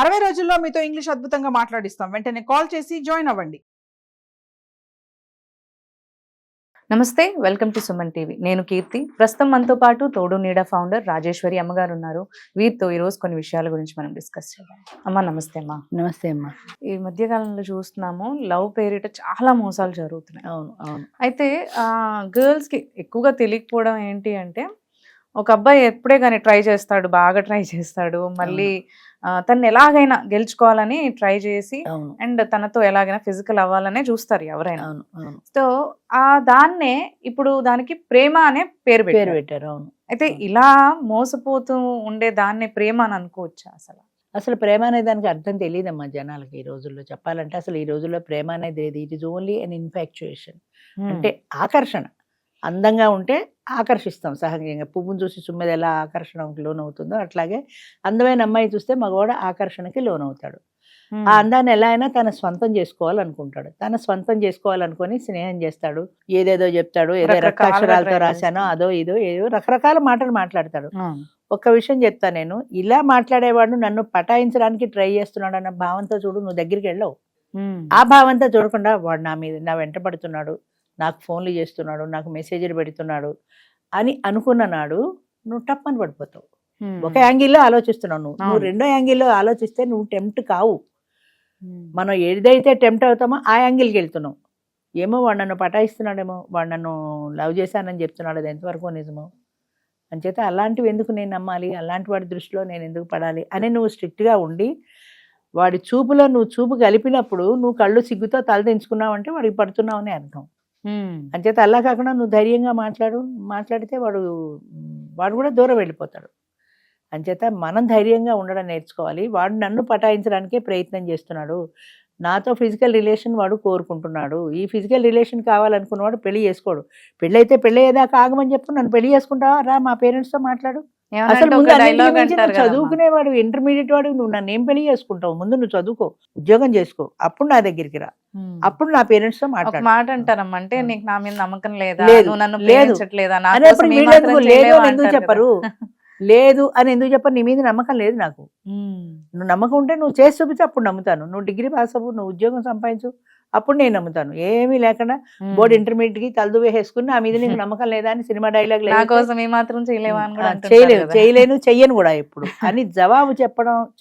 60 రోజుల్లో మీతో ఇంగ్లీష్ అద్భుతంగా మాట్లాడిస్తాం. వెంటనే కాల్ చేసి జాయిన్ అవ్వండి. నమస్తే, వెల్కమ్ టు సుమన్ టీవీ. నేను కీర్తి. ప్రస్తుతం మనతో పాటు తోడు నీడ ఫౌండర్ రాజేశ్వరి అమ్మగారు ఉన్నారు. వీరితో ఈరోజు కొన్ని విషయాల గురించి మనం డిస్కస్ చేద్దాం. అమ్మ నమస్తే. అమ్మా నమస్తే అమ్మా. ఈ మధ్యకాలంలో చూస్తున్నాము లవ్ పేరిట చాలా మోసాలు జరుగుతున్నాయి. అవును అవును. అయితే గర్ల్స్కి ఎక్కువగా తెలియకపోవడం ఏంటి అంటే, ఒక అబ్బాయి ఎప్పుడే కానీ ట్రై చేస్తాడు, బాగా ట్రై చేస్తాడు, మళ్ళీ తను ఎలాగైనా గెలుచుకోవాలని ట్రై చేసి అండ్ తనతో ఎలాగైనా ఫిజికల్ అవ్వాలనే చూస్తారు ఎవరైనా. సో దాన్నే ఇప్పుడు దానికి ప్రేమ అనే పేరు పెట్టారు. అవును. అయితే ఇలా మోసపోతూ ఉండే దాన్నే ప్రేమ అని అనుకోవచ్చా? అసలు ప్రేమ అనే దానికి అర్థం తెలియదమ్మా జనాలకి ఈ రోజుల్లో. చెప్పాలంటే అసలు ఈ రోజుల్లో ప్రేమ అనేది ఏది, it is only an infatuation. అంటే ఆకర్షణ. అందంగా ఉంటే ఆకర్షిస్తాం సహజంగా. పువ్వును చూసి చుమ్మెది ఎలా ఆకర్షణకు లోనవుతుందో అట్లాగే అందమైన అమ్మాయి చూస్తే మగవాడు ఆకర్షణకి లోనవుతాడు. ఆ అందాన్ని ఎలా అయినా తన స్వంతం చేసుకోవాలనుకుంటాడు. తన స్వంతం చేసుకోవాలనుకొని స్నేహం చేస్తాడు, ఏదేదో చెప్తాడు, ఏదో రక్తాక్షరాలతో రాశానో అదో ఇదో ఏదో రకరకాల మాటలు మాట్లాడతాడు. ఒక్క విషయం చెప్తా నేను, ఇలా మాట్లాడేవాడు నన్ను పటాయించడానికి ట్రై చేస్తున్నాడు అన్న భావంతో చూడు, నువ్వు దగ్గరికి వెళ్ళవు. ఆ భావంతో చూడకుండా వాడు నా వెంట పడుతున్నాడు, నాకు ఫోన్లు చేస్తున్నాడు, నాకు మెసేజ్లు పెడుతున్నాడు అని అనుకున్న నాడు నువ్వు టప్పని పడిపోతావు. ఒక యాంగిల్లో ఆలోచిస్తున్నావు, నువ్వు రెండో యాంగిల్లో ఆలోచిస్తే నువ్వు టెంప్ట్ కావు. మనం ఏదైతే టెంప్ట్ అవుతామో ఆ యాంగిల్కి వెళ్తున్నావు. ఏమో వాడు నన్ను పటాయిస్తున్నాడేమో, వాడు నన్ను లవ్ చేశానని చెప్తున్నాడు, అది ఎంతవరకు నిజమో. అంచేత అలాంటివి ఎందుకు నేను నమ్మాలి, అలాంటి వాడి దృష్టిలో నేను ఎందుకు పడాలి అని నువ్వు స్ట్రిక్ట్గా ఉండి వాడి చూపులో నువ్వు చూపు కలిపినప్పుడు నువ్వు కళ్ళు సిగ్గుతో తలదించుకున్నావు అంటే వాడికి పడుతున్నావు అని అర్థం. అంచేత అలా కాకుండా నువ్వు ధైర్యంగా మాట్లాడితే వాడు కూడా దూరం వెళ్ళిపోతాడు. అంచేత మనం ధైర్యంగా ఉండడం నేర్చుకోవాలి. వాడు నన్ను పటాయించడానికే ప్రయత్నం చేస్తున్నాడు, నాతో ఫిజికల్ రిలేషన్ వాడు కోరుకుంటున్నాడు. ఈ ఫిజికల్ రిలేషన్ కావాలనుకున్నవాడు పెళ్లి చేసుకోడు. పెళ్ళైతే పెళ్ళయ్యేదాకా ఆగమని చెప్పు, నన్ను పెళ్లి చేసుకుంటావా, రా మా పేరెంట్స్తో మాట్లాడు. అసలు ముందు చదువుకునేవాడు, ఇంటర్మీడియట్ వాడు, నువ్వు నన్ను ఏం పెళ్లి చేసుకుంటావు, ముందు నువ్వు చదువుకో, ఉద్యోగం చేసుకో, అప్పుడు నా దగ్గరికి రా, అప్పుడు నా పేరెంట్స్ తో మాట్లాడు. మాట అంటారమ్మా, అంటే నీకు నా మీద నమ్మకం లేదా, లేదు ఎందుకు చెప్పరు, లేదు అని ఎందుకు చెప్పరు, నీ మీద నమ్మకం లేదు నాకు. నువ్వు నమ్మకం ఉంటే నువ్వు చేసి చూపించి అప్పుడు నమ్ముతాను. నువ్వు డిగ్రీ పాస్ అవ్వు, నువ్వు ఉద్యోగం సంపాదించు, అప్పుడు నేను నమ్ముతాను. ఏమీ లేకుండా బోర్డు ఇంటర్మీడియట్ కి తలదు వేసుకుని నా మీద నీకు నమ్మకం లేదా అని సినిమా డైలాగ్ చేయలేను చెయ్యను కూడా ఎప్పుడు అని జవాబు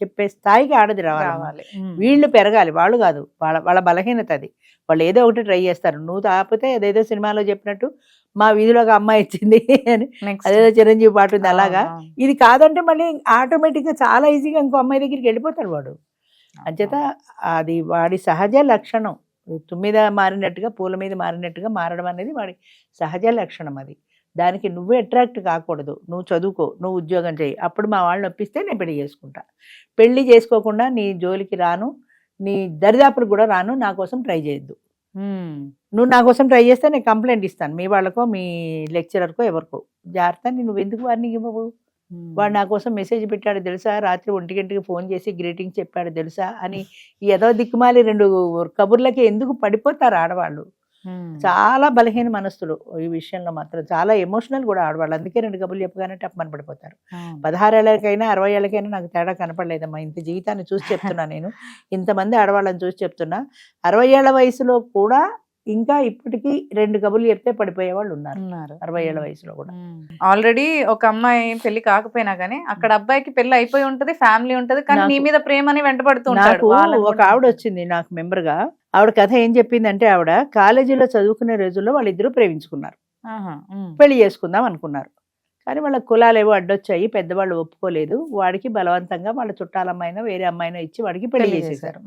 చెప్పే స్థాయికి ఆడది రావాలి. వీళ్ళు పెరగాలి, వాళ్ళు కాదు. వాళ్ళ బలహీనత అది. వాళ్ళు ఏదో ఒకటి ట్రై చేస్తారు. నువ్వు తాపితే అదేదో సినిమాలో చెప్పినట్టు మా వీధిలో ఒక అమ్మాయి ఇచ్చింది అని అదేదో చిరంజీవి పాట ఉంది, అలాగా ఇది కాదంటే మళ్ళీ ఆటోమేటిక్ గా చాలా ఈజీగా ఇంకో అమ్మాయి దగ్గరికి వెళ్ళిపోతాడు వాడు. అంచేత అది వాడి సహజ లక్షణం. తుమ్మిద మారినట్టుగా పూల మీద మారినట్టుగా మారడం అనేది వాడి సహజ లక్షణం. అది దానికి నువ్వే అట్రాక్ట్ కాకూడదు. నువ్వు చదువుకో, నువ్వు ఉద్యోగం చేయి, అప్పుడు మా వాళ్ళని ఒప్పిస్తే నేను పెళ్లి చేసుకుంటా. పెళ్లి చేసుకోకుండా నీ జోలికి రాను, నీ దరిదాపులు కూడా రాను, నా కోసం ట్రై చేయొద్దు. నువ్వు నా కోసం ట్రై చేస్తే నేను కంప్లైంట్ ఇస్తాను మీ వాళ్ళకో మీ లెక్చరర్కో ఎవరికో. జాగ్రత్త, నువ్వు ఎందుకు వార్నింగ్ ఇవ్వవు. వాడు నా కోసం మెసేజ్ పెట్టాడు తెలుసా, రాత్రి 1 గంటకి ఫోన్ చేసి గ్రీటింగ్ చెప్పాడు తెలుసా అని ఏదో దిక్కుమాలి 2 కబుర్లకి ఎందుకు పడిపోతారు ఆడవాళ్ళు. చాలా బలహీన మనస్తులు ఈ విషయంలో మాత్రం, చాలా ఎమోషనల్ కూడా ఆడవాళ్ళు. అందుకే 2 కబుర్లు చెప్పగానే టప్పని పడిపోతారు. 16 ఏళ్ళకైనా 60 ఏళ్ళకైనా నాకు తేడా కనపడలేదమ్మా. ఇంత జీవితాన్ని చూసి చెప్తున్నా నేను, ఇంతమంది ఆడవాళ్ళని చూసి చెప్తున్నా. 60 ఏళ్ల వయసులో కూడా ఇంకా ఇప్పటికీ 2 కబుర్లు చెప్తే పడిపోయే వాళ్ళు ఉన్నారు 60 ఏళ్ల వయసులో కూడా. ఆల్రెడీ ఒక అమ్మాయి పెళ్లి కాకపోయినా గానీ అక్కడ అబ్బాయికి పెళ్లి అయిపోయి ఉంటది, ఫ్యామిలీ ఉంటది, కానీ నీ మీద ప్రేమని వెంటబడుతూ ఉంటాడు. ఒక ఆవిడ వచ్చింది నాకు మెంబర్ గా. ఆవిడ కథ ఏం చెప్పిందంటే, ఆవిడ కాలేజీలో చదువుకునే రోజుల్లో వాళ్ళిద్దరూ ప్రేమించుకున్నారు, పెళ్లి చేసుకుందాం అనుకున్నారు. కానీ వాళ్ళ కులాలు ఏవో అడ్డొచ్చాయి, పెద్దవాళ్ళు ఒప్పుకోలేదు. వాడికి బలవంతంగా వాళ్ళ చుట్టాలమ్మాయినో వేరే అమ్మాయినో ఇచ్చి వాడికి పెళ్లి చేసేసారు.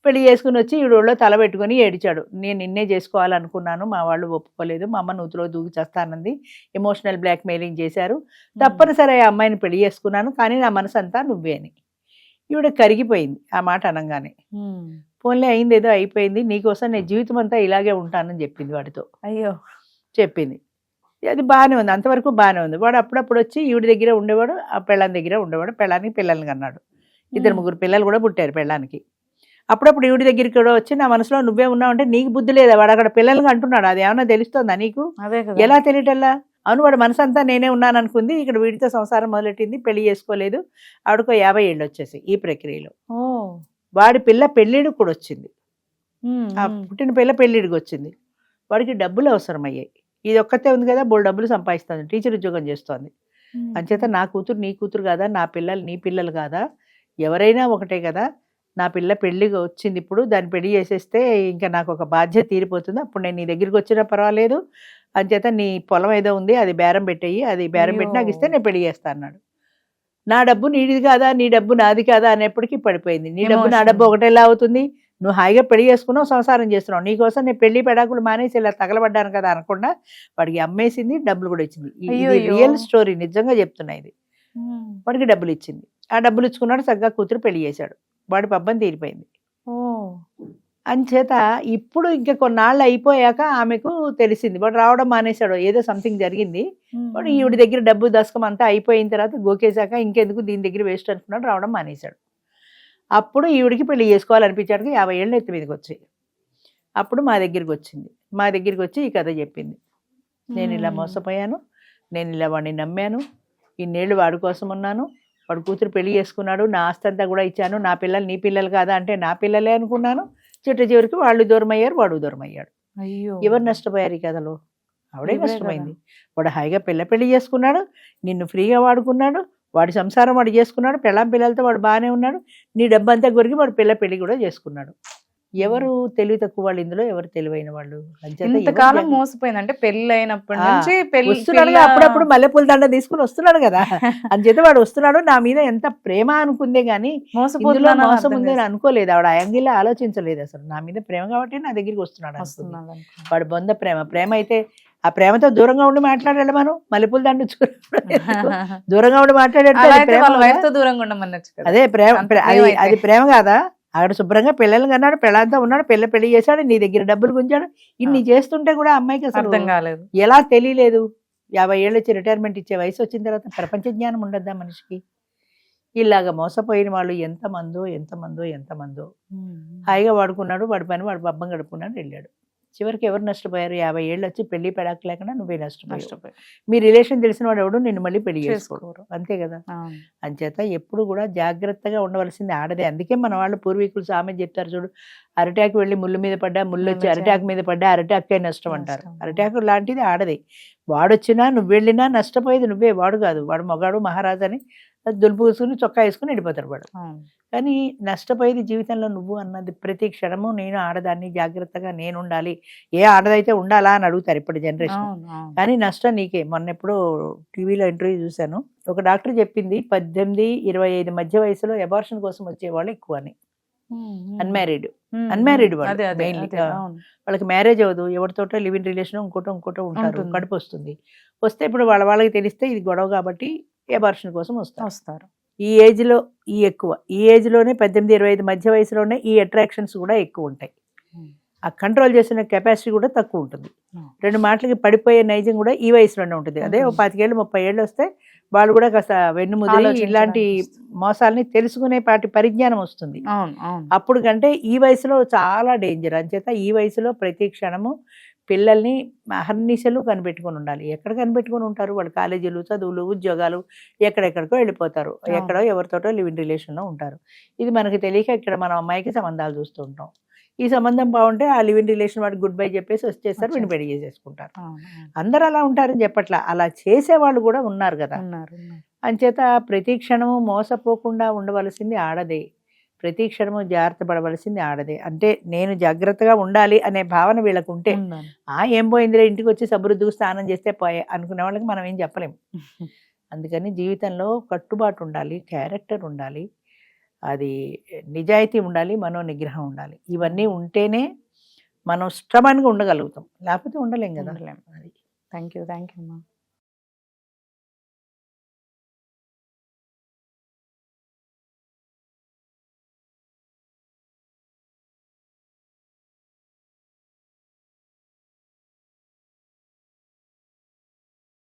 పెళ్లి చేసుకుని వచ్చి ఈవిడలో తల పెట్టుకుని ఏడిచాడు, నేను నిన్నే చేసుకోవాలనుకున్నాను, మా వాళ్ళు ఒప్పుకోలేదు, మా అమ్మ నూతులో దూకి చేస్తానంది, ఎమోషనల్ బ్లాక్ మెయిలింగ్ చేశారు, తప్పనిసరి ఆ అమ్మాయిని పెళ్లి చేసుకున్నాను, కానీ నా మనసు అంతా నువ్వే అని. ఈవిడ కరిగిపోయింది ఆ మాట అనగానే. పోన్లే, అయింది ఏదో అయిపోయింది, నీకోసం నేను జీవితం అంతా ఇలాగే ఉంటానని చెప్పింది వాడితో. అయ్యో చెప్పింది. అది బాగానే ఉంది, అంతవరకు బాగానే ఉంది. వాడు అప్పుడప్పుడు వచ్చి ఈవిడ దగ్గర ఉండేవాడు, ఆ పెళ్ళాం దగ్గర ఉండేవాడు. పెళ్ళానికి పిల్లల్ని కన్నాడు, 2-3 పిల్లలు కూడా పుట్టారు పెళ్ళానికి. అప్పుడప్పుడు ఈవిడ దగ్గరికి కూడా వచ్చి నా మనసులో నువ్వే ఉన్నావు అంటే, నీకు బుద్ధి లేదా, వాడు అక్కడ పిల్లలకి అంటున్నాడు, అది ఏమన్నా తెలుస్తుందా నీకు? ఎలా తెలియటల్లా? అవును వాడు మనసంతా నేనే ఉన్నాను అనుకుంది, ఇక్కడ వీడితో సంసారం మొదలెట్టింది, పెళ్లి చేసుకోలేదు, ఆవిడకో 50 ఏళ్ళు వచ్చేసి ఈ ప్రక్రియలో. ఓ వాడి పిల్ల పెళ్ళిడికి కూడా వచ్చింది, ఆ పుట్టిన పిల్ల పెళ్ళిడికి వచ్చింది. వాడికి డబ్బులు అవసరమయ్యాయి, ఇది ఒక్కతే ఉంది కదా, బోల్ డబ్బులు సంపాదిస్తుంది, టీచర్ ఉద్యోగం చేస్తోంది. అంచేత నా కూతురు నీ కూతురు కాదా, నా పిల్లలు నీ పిల్లలు కాదా, ఎవరైనా ఒకటే కదా, నా పిల్ల పెళ్ళిగా వచ్చింది, ఇప్పుడు దాన్ని పెళ్లి చేసేస్తే ఇంకా నాకు ఒక బాధ్యత తీరిపోతుంది, అప్పుడు నేను నీ దగ్గరికి వచ్చినా పర్వాలేదు, అంచేత నీ పొలం ఏదో ఉంది అది బేరం పెట్టేయి, అది బేరం పెట్టి నాకు ఇస్తే నేను పెళ్లి చేస్తా అన్నాడు. నా డబ్బు నీది కాదా, నీ డబ్బు నాది కాదా అనేప్పటికీ పడిపోయింది. నీ డబ్బు నా డబ్బు ఒకటేలా అవుతుంది, నువ్వు హాయిగా పెళ్లి చేసుకున్నావు, సంసారం చేస్తున్నావు, నీకోసం నేను పెళ్లి పెడాకులు మానేసి ఇలా తగలబడ్డాను కదా అనకుండా వాడికి అమ్మేసింది, డబ్బులు కూడా ఇచ్చింది. ఇది రియల్ స్టోరీ, నిజంగా చెప్తున్నా ఇది. వాడికి డబ్బులు ఇచ్చింది, ఆ డబ్బులు ఇచ్చుకున్నాడు, చక్కగా కూతురు పెళ్లి చేశాడు, వాడి పబ్బం తీరిపోయింది. అంచేత ఇప్పుడు ఇంకా కొన్నాళ్ళు అయిపోయాక ఆమెకు తెలిసింది, వాడు రావడం మానేశాడు, ఏదో సంథింగ్ జరిగింది, వాడు ఈవిడ దగ్గర డబ్బు దశకం అంతా అయిపోయిన తర్వాత గోకేశాక ఇంకెందుకు దీని దగ్గర వేస్ట్ అనుకున్నాడు, రావడం మానేశాడు. అప్పుడు ఈవిడికి పెళ్లి చేసుకోవాలనిపించాడు, 50 ఏళ్ళు ఎత్తి మీదకి వచ్చి అప్పుడు మా దగ్గరికి వచ్చింది, మా దగ్గరికి వచ్చి ఈ కథ చెప్పింది. నేను ఇలా మోసపోయాను, నేను ఇలా వాడిని నమ్మాను, ఇన్నేళ్ళు వాడి కోసం ఉన్నాను, వాడు కూతురు పెళ్లి చేసుకున్నాడు, నా ఆస్తి అంతా కూడా ఇచ్చాను, నా పిల్లలు నీ పిల్లలు కాదా అంటే నా పిల్లలే అనుకున్నాను, చిట్ట చివరికి వాళ్ళు దూరం అయ్యారు, వాడు దూరం అయ్యాడు. అయ్యో ఎవరు నష్టపోయారు ఈ కథలో? ఆవిడే నష్టపోయింది. వాడు హాయిగా పెళ్లి చేసుకున్నాడు, నిన్ను ఫ్రీగా వాడుకున్నాడు, వాడి సంసారం వాడు చేసుకున్నాడు, పిల్లలతో వాడు బాగానే ఉన్నాడు, నీ డబ్బంతా కొరికి వాడు పెళ్లి కూడా చేసుకున్నాడు. ఎవరు తెలివి తక్కువ వాళ్ళు ఇందులో, ఎవరు తెలివైన వాళ్ళు? ఇంతకాలం మోసపోయింది అంటే పెళ్లి అయినప్పటి నుంచి వస్తున్నాడు అప్పుడప్పుడు మల్లెపూల దండ తీసుకుని వస్తున్నాడు కదా, అంచేత వాడు వస్తున్నాడు, నా మీద ఎంత ప్రేమ అనుకుందే గానీ మోసం ఉందని అనుకోలేదు, ఆవిడ యాంగిల్ ఆలోచించలేదు అసలు, నా మీద ప్రేమ కాబట్టి నా దగ్గరికి వస్తున్నాడు అనుకున్నాడు. వాడు బొంద ప్రేమ అయితే ఆ ప్రేమతో దూరంగా ఉండి మాట్లాడాలి, మనం మల్లెపూల దండ దూరంగా ఉండి మాట్లాడాడు, అదే ప్రేమ, అది ప్రేమ కాదా? ఆవిడ శుభ్రంగా పిల్లలు కన్నాడు, పిల్లలతో ఉన్నాడు, పెళ్లి చేశాడు, నీ దగ్గర డబ్బులు గుంజాడు, ఇన్ని చేస్తుంటే కూడా అమ్మాయికి అసలు అర్థం కాలేదు, ఎలా తెలియలేదు? 50 ఏళ్ళు వచ్చి రిటైర్మెంట్ ఇచ్చే వయసు వచ్చిన తర్వాత ప్రపంచ జ్ఞానం ఉండద్దా మనిషికి? ఇలాగ మోసపోయిన వాళ్ళు ఎంతమందో హాయిగా వాడుకున్నాడు, వాడి పని వాడు పబ్బం గడుపుకున్నాడు, వెళ్ళాడు. చివరికి ఎవరు నష్టపోయారు? 50 ఏళ్ళు వచ్చి పెళ్లి పెడాకు లేకుండా నువ్వే నష్టపోయావు. మీ రిలేషన్ తెలిసిన వాడు ఎవడు నిన్ను మళ్ళీ పెళ్లి చేసుకోరు, అంతే కదా. అంచేత ఎప్పుడు కూడా జాగ్రత్తగా ఉండవలసింది ఆడదే. అందుకే మన వాళ్ళు పూర్వీకులు సామెత చెప్తారు చూడు, అరిటాకు వెళ్ళి ముళ్ళు మీద పడ్డా, ముళ్ళు వచ్చి అరిటాకు మీద పడ్డా, అరిటాకే నష్టం అంటారు. అరిటాకు లాంటిది ఆడదే. వాడొచ్చినా నువ్వు వెళ్ళినా నష్టపోయేది నువ్వే, వాడు కాదు. వాడు మొగాడు మహారాజని దులుపు పూసుకుని చొక్కా వేసుకుని వెళ్ళిపోతాడు వాడు. కానీ నష్టపోయేది జీవితంలో నువ్వు అన్నది. ప్రతి క్షణము నేను ఆడదాన్ని, జాగ్రత్తగా నేను ఉండాలి, ఏ ఆడదైతే ఉండాలా అని అడుగుతారు ఇప్పుడు జనరేషన్. కానీ నష్టం నీకే. మొన్న ఎప్పుడో టీవీలో ఇంటర్వ్యూ చూశాను, ఒక డాక్టర్ చెప్పింది 18-25 మధ్య వయసులో అబార్షన్ కోసం వచ్చేవాళ్ళు ఎక్కువ అని. అన్మ్యారీడ్ వాళ్ళు మెయిన్లీ, వాళ్ళకి మ్యారేజ్ అవ్వదు, ఎవరితోటో లివ్ ఇన్ రిలేషన్ ఇంకోటో ఉంటారు, కడుపు వస్తుంది. వస్తే ఇప్పుడు వాళ్ళకి తెలిస్తే ఇది గొడవ కాబట్టి అబార్షన్ కోసం వస్తారు. ఈ ఏజ్లో ఈ ఏజ్లోనే 18-25 మధ్య వయసులోనే ఈ అట్రాక్షన్స్ కూడా ఎక్కువ ఉంటాయి. ఆ కంట్రోల్ చేసిన కెపాసిటీ కూడా తక్కువ ఉంటుంది. 2 మాటలకి పడిపోయే నైజం కూడా ఈ వయసులోనే ఉంటుంది. అదే 25-30 ఏళ్ళు వస్తే వాళ్ళు కూడా కాస్త వెన్నుముదిరి ఇలాంటి మోసాలని తెలుసుకునే పరిజ్ఞానం వస్తుంది. అప్పుడు కంటే ఈ వయసులో చాలా డేంజర్. అంచేత ఈ వయసులో ప్రతి క్షణము పిల్లల్ని అహర్నిశలు కనిపెట్టుకుని ఉండాలి. ఎక్కడ కనిపెట్టుకుని ఉంటారు? వాళ్ళు కాలేజీలు, చదువులు, ఉద్యోగాలు, ఎక్కడెక్కడికో వెళ్ళిపోతారు, ఎక్కడో ఎవరితోటో లివ్ ఇన్ రిలేషన్లో ఉంటారు. ఇది మనకి తెలియక ఇక్కడ మనం అమ్మాయికి సంబంధాలు చూస్తూ ఉంటాం. ఈ సంబంధం బాగుంటే ఆ లివ్ ఇన్ రిలేషన్ వాడికి గుడ్ బై చెప్పేసి వచ్చేస్తారు, వీడిని పెళ్లి చేసేసుకుంటారు. అందరూ అలా ఉంటారని చెప్పట్లా, అలా చేసేవాళ్ళు కూడా ఉన్నారు కదా. అంచేత ప్రతి క్షణము మోసపోకుండా ఉండవలసింది ఆడదే, ప్రతి క్షణము జాగ్రత్త పడవలసింది ఆడదే. అంటే నేను జాగ్రత్తగా ఉండాలి అనే భావన వీళ్ళకు ఉంటే, ఏం పోయిందిలే ఇంటికి వచ్చి సబృద్దుకు స్నానం చేస్తే పోయే అనుకునే వాళ్ళకి మనం ఏం చెప్పలేము. అందుకని జీవితంలో కట్టుబాటు ఉండాలి, క్యారెక్టర్ ఉండాలి, అది నిజాయితీ ఉండాలి, మనోనిగ్రహం ఉండాలి. ఇవన్నీ ఉంటేనే మనం స్ట్రాంగ్గా ఉండగలుగుతాం, లేకపోతే ఉండలేం కదా. థ్యాంక్ యూ అమ్మా.